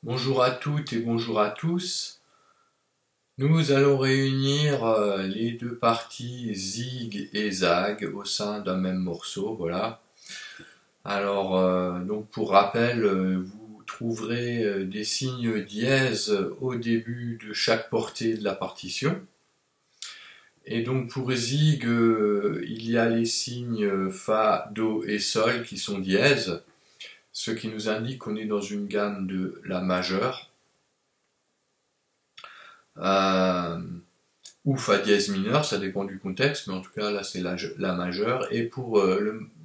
Bonjour à toutes et bonjour à tous. Nous allons réunir les deux parties zig et zag au sein d'un même morceau, voilà. Alors, donc pour rappel, vous trouverez des signes dièses au début de chaque portée de la partition. Et donc pour zig, il y a les signes fa, do et sol qui sont dièses, ce qui nous indique qu'on est dans une gamme de la majeure. Euh, ou fa dièse mineur, ça dépend du contexte, mais en tout cas là c'est la majeure. Et pour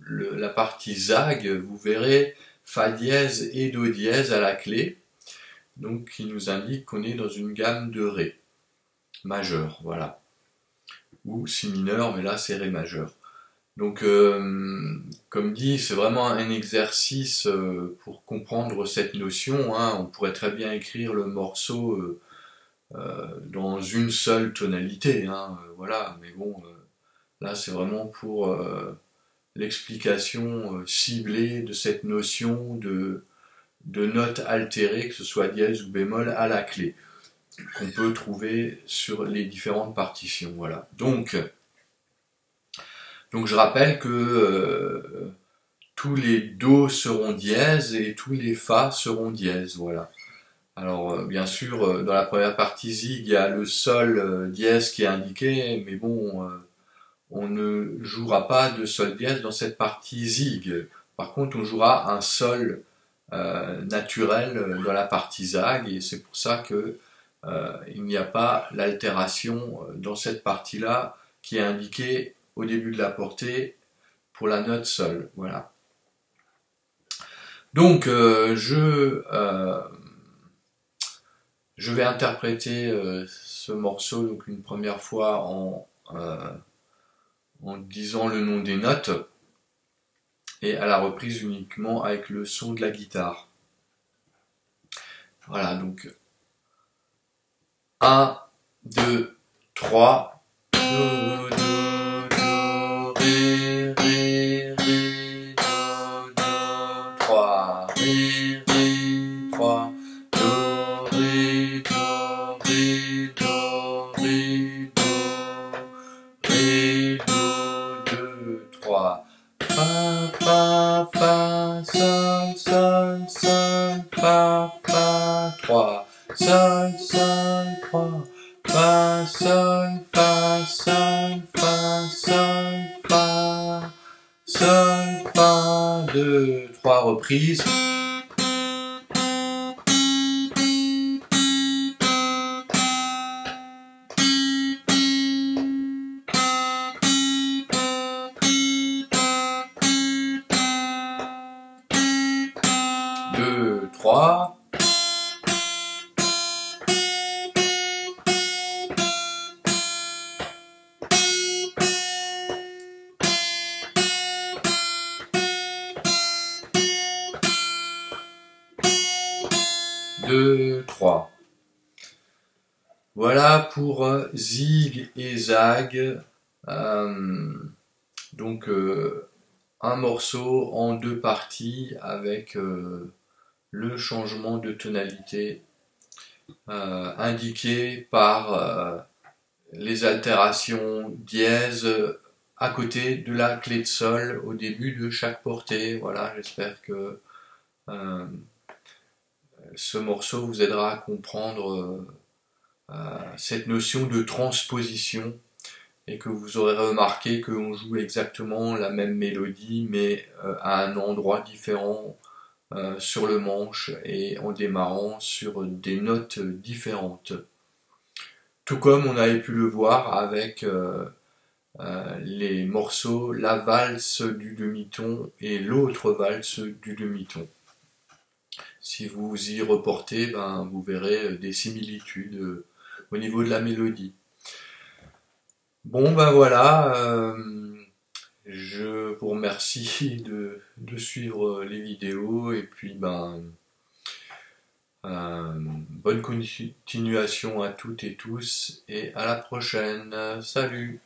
la partie zag, vous verrez fa dièse et do dièse à la clé, donc qui nous indique qu'on est dans une gamme de ré majeur, voilà, ou si mineur, mais là c'est ré majeur. Donc comme dit, c'est vraiment un exercice pour comprendre cette notion, hein. On pourrait très bien écrire le morceau dans une seule tonalité, hein, voilà, mais bon, là c'est vraiment pour l'explication ciblée de cette notion de note altérée, que ce soit dièse ou bémol, à la clé, qu'on peut trouver sur les différentes partitions, voilà. Donc je rappelle que tous les do seront dièses et tous les fa seront dièses, voilà. Alors, bien sûr, dans la première partie zig, il y a le sol dièse qui est indiqué, mais bon, on ne jouera pas de sol dièse dans cette partie zig. Par contre, on jouera un sol naturel dans la partie zag, et c'est pour ça que il n'y a pas l'altération dans cette partie-là qui est indiquée au début de la portée pour la note sol. Voilà. Donc, je vais interpréter ce morceau donc une première fois en disant le nom des notes et à la reprise uniquement avec le son de la guitare. Voilà, donc 1, 2, 3. Do, do, do, ré, ré, ré, do, do, 3, ré, ré, 3. Do, ré, do, ré, do, ré, do, ré, do, 2, 3. Fa, fa, fa, sol, sol, sol, fa, fa, 3. Sol, sol, 3. Fa, sol, fa, sol, fa, sol, fa. Sol, fa, 2, 3 reprises. 2, 3. 2, 3. Voilà pour zig et zag. Donc un morceau en deux parties avec le changement de tonalité indiqué par les altérations dièse à côté de la clé de sol au début de chaque portée. Voilà, j'espère que euh, ce morceau vous aidera à comprendre cette notion de transposition et que vous aurez remarqué qu'on joue exactement la même mélodie mais à un endroit différent sur le manche et en démarrant sur des notes différentes. Tout comme on avait pu le voir avec les morceaux la valse du demi-ton et l'autre valse du demi-ton. Si vous y reportez, ben, vous verrez des similitudes au niveau de la mélodie. Bon ben voilà, je vous remercie de suivre les vidéos et puis ben bonne continuation à toutes et tous et à la prochaine. Salut!